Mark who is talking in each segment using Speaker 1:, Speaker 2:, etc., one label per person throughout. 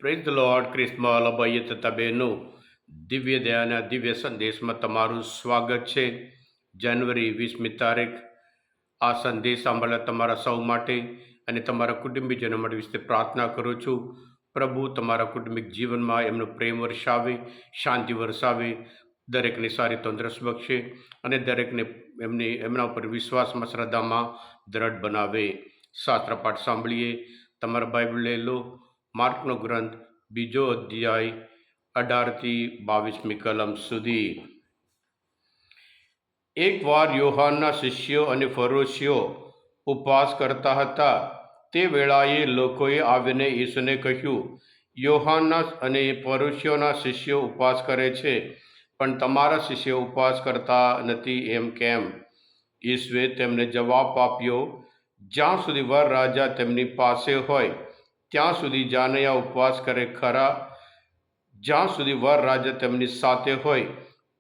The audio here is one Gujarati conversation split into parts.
Speaker 1: પ્રેઝ ધ લોર્ડ ક્રિસ્મલ અભય તથા બહેનો દિવ્ય દયાના દિવ્ય સંદેશમાં તમારું સ્વાગત છે. જાન્યુઆરી 20મી તારીખ. આ સંદેશ સાંભળવા તમારા સૌ માટે અને તમારા કુટુંબીજનો માટે વિશે પ્રાર્થના કરું છું. પ્રભુ તમારા કુટુંબિક જીવનમાં એમનો પ્રેમ વરસાવે, શાંતિ વરસાવે, દરેકને સારી તંદુરસ્ત બક્ષે અને દરેકને એમના ઉપર વિશ્વાસમાં, શ્રદ્ધામાં દ્રઢ બનાવે. શાસ્ત્ર પાઠ સાંભળીએ. તમારા બાઇબલ લઈ લો. માર્કનો ગ્રંથ 2 અધ્યાય 18-22 કલમ સુધી. એકવાર યોહાનના શિષ્યો અને ફરોશીઓ ઉપવાસ કરતા હતા. તે વેળાએ લોકોએ આવીને ઈસુને કહ્યું, યોહાનના અને ફરોશીઓના શિષ્યો ઉપવાસ કરે છે, પણ તમારા શિષ્યો ઉપવાસ કરતા નથી, એમ કેમ? ઈસુએ તેમને જવાબ આપ્યો, જ્યાં સુધી વર રાજા તેમની પાસે હોય ત્યાં સુધી જાનૈયા ઉપવાસ કરે ખરા. જ્યાં સુધી વર રાજા તેમની સાથે હોય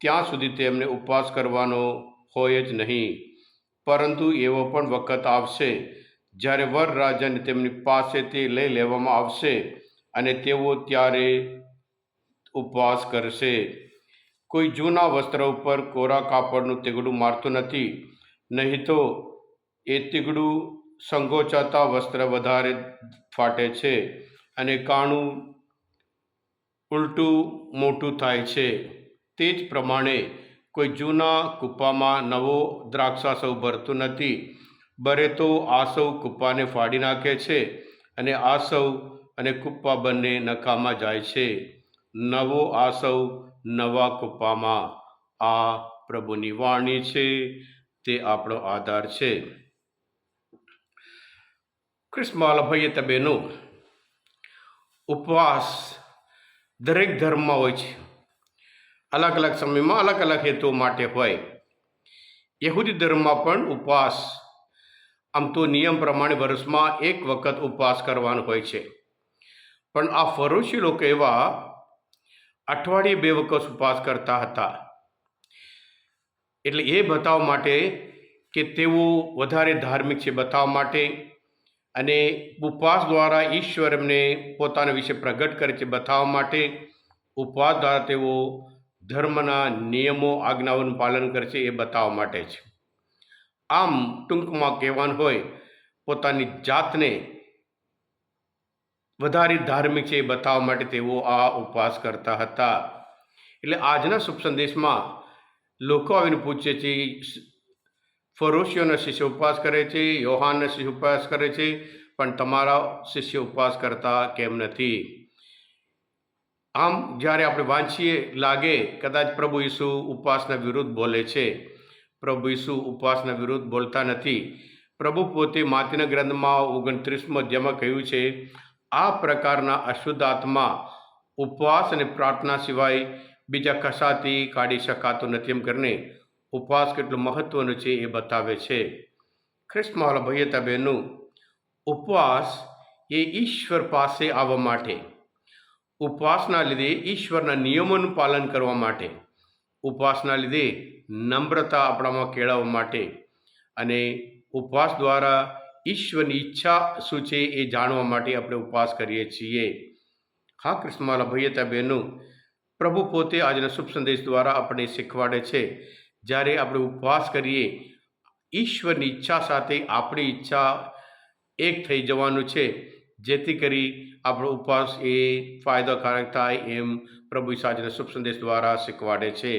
Speaker 1: ત્યાં સુધી તેમને ઉપવાસ કરવાનો હોય જ નહીં. પરંતુ એવો પણ વખત આવશે જ્યારે વર રાજાને તેમની પાસેથી લઈ લેવામાં આવશે અને તેઓ ત્યારે ઉપવાસ કરશે. કોઈ જૂના વસ્ત્ર ઉપર કોરા કાપડનું તીગડું મારતું નથી, નહીં તો એ તીગડું સંકોચાતા વસ્ત્ર વધારે ફાટે છે અને કાણું ઉલટું મોટું થાય છે. તે જ પ્રમાણે કોઈ જૂના કૂપામાં નવો દ્રાક્ષાસવ ભરતું નથી. ભરે તો આસવ કૂપાને ફાડી નાખે છે અને આસવ અને કૂપા બંને નકામાં જાય છે. નવો આસવ નવા કૂપામાં. આ પ્રભુની વાણી છે. તે આપણો આધાર છે. ક્રિસ્મલ ભાઈ બહેનો, ઉપવાસ દરેક ધર્મમાં હોય છે. અલગ અલગ સમયમાં અલગ અલગ હેતુઓ માટે હોય. યહૂદી ધર્મમાં પણ ઉપવાસ આમ તો નિયમ પ્રમાણે વર્ષમાં એક વખત ઉપવાસ કરવાનો હોય છે. પણ આ ફરોશી લોકો એવા અઠવાડિયે 2 વખત ઉપવાસ કરતા હતા. એટલે એ બતાવવા માટે કે તેઓ વધારે ધાર્મિક છે બતાવવા માટે, અને ઉપવાસ દ્વારા ઈશ્વર એમને પોતાના વિશે પ્રગટ કરે છે બતાવવા માટે. ઉપવાસ દ્વારા તેઓ ધર્મના નિયમો, આજ્ઞાઓનું પાલન કરે છે એ બતાવવા માટે છે. આમ ટૂંકમાં કહેવાનું હોય, પોતાની જાતને વધારે ધાર્મિક છે એ બતાવવા માટે તેઓ આ ઉપવાસ કરતા હતા. એટલે આજના શુભ સંદેશમાં લોકો આવીને પૂછે છે, ફરોશીઓના શિષ્ય ઉપવાસ કરે છે, યોહાનના શિષ્ય ઉપવાસ કરે છે, પણ તમારા શિષ્ય ઉપવાસ કરતા કેમ નથી? આમ જ્યારે આપણે વાંચીએ લાગે કદાચ પ્રભુ ઈસુ ઉપવાસના વિરુદ્ધ બોલે છે. પ્રભુ ઈસુ ઉપવાસના વિરુદ્ધ બોલતા નથી. પ્રભુ પોતે માતીના ગ્રંથમાં 29મા અધ્યાયમાં કહ્યું છે, આ પ્રકારના અશુદ્ધ આત્મા ઉપવાસ અને પ્રાર્થના સિવાય બીજા કશાથી કાઢી શકાતો નથી. એમ કરીને ઉપવાસ કેટલું મહત્વનું છે એ બતાવે છે. ખ્રિસ્તમાં ભાઈ બહેનો, ઉપવાસ એ ઈશ્વર પાસે આવવા માટે, ઉપવાસના લીધે ઈશ્વરના નિયમોનું પાલન કરવા માટે, ઉપવાસના લીધે નમ્રતા આપણામાં કેળવવા માટે, અને ઉપવાસ દ્વારા ઈશ્વરની ઈચ્છા શું છે એ જાણવા માટે આપણે ઉપવાસ કરીએ છીએ. હા ક્રિસ્મલ ભાઈ બહેનો, પ્રભુ પોતે આજના શુભ સંદેશ દ્વારા આપણે શીખવાડે છે, જ્યારે આપણે ઉપવાસ કરીએ ઈશ્વરની ઈચ્છા સાથે આપણી ઈચ્છા એક થઈ જવાનું છે, જેથી કરી આપણો ઉપવાસ એ ફાયદાકારક થાય એમ પ્રભુ આજના શુભ સંદેશ દ્વારા શીખવાડે છે.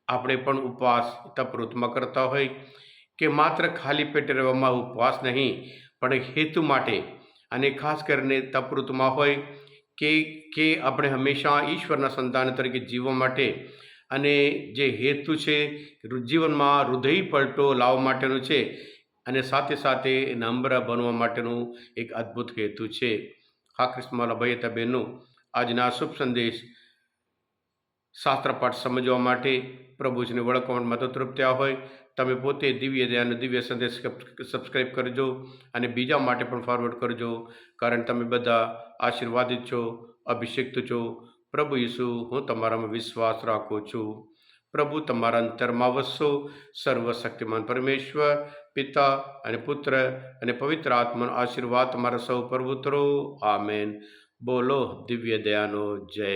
Speaker 1: આપણે પણ ઉપવાસ તપૃતમાં કરતા હોય કે માત્ર ખાલી પેટે રહેવામાં ઉપવાસ નહીં, પણ એક હેતુ માટે, અને ખાસ કરીને તપૃતમાં હોય કે આપણે હંમેશા ઈશ્વરના સંતાન તરીકે જીવવા માટે, અને જે હેતુ છે જીવનમાં હૃદય પલટો લાવવા માટેનું છે, અને સાથે સાથે નમ્ર બનવા માટેનું એક અદ્ભુત હેતુ છે. હા ક્રિસ્મલ ભાઈ બહેનો, આજના શુભ સંદેશ શાસ્ત્ર પાઠ સમજવા માટે, પ્રભુજીને ઓળખવામાં મદદરૂપ થયા હોય, તમે પોતે દિવ્ય દયાનો દિવ્ય સંદેશ સબસ્ક્રાઈબ કરજો અને બીજા માટે પણ ફોરવર્ડ કરજો, કારણ તમે બધા આશીર્વાદિત છો, અભિષિક્ત છો. પ્રભુ ઈસુ, હું તમારામાં વિશ્વાસ રાખું છું. પ્રભુ તમારા અંતરમાં વસશો. સર્વશક્તિમાન પરમેશ્વર, પિતા અને પુત્ર અને પવિત્ર આત્માનો આશીર્વાદ તમારા સૌ પર ઉતરો. આમેન. બોલો દિવ્ય દયાનો જય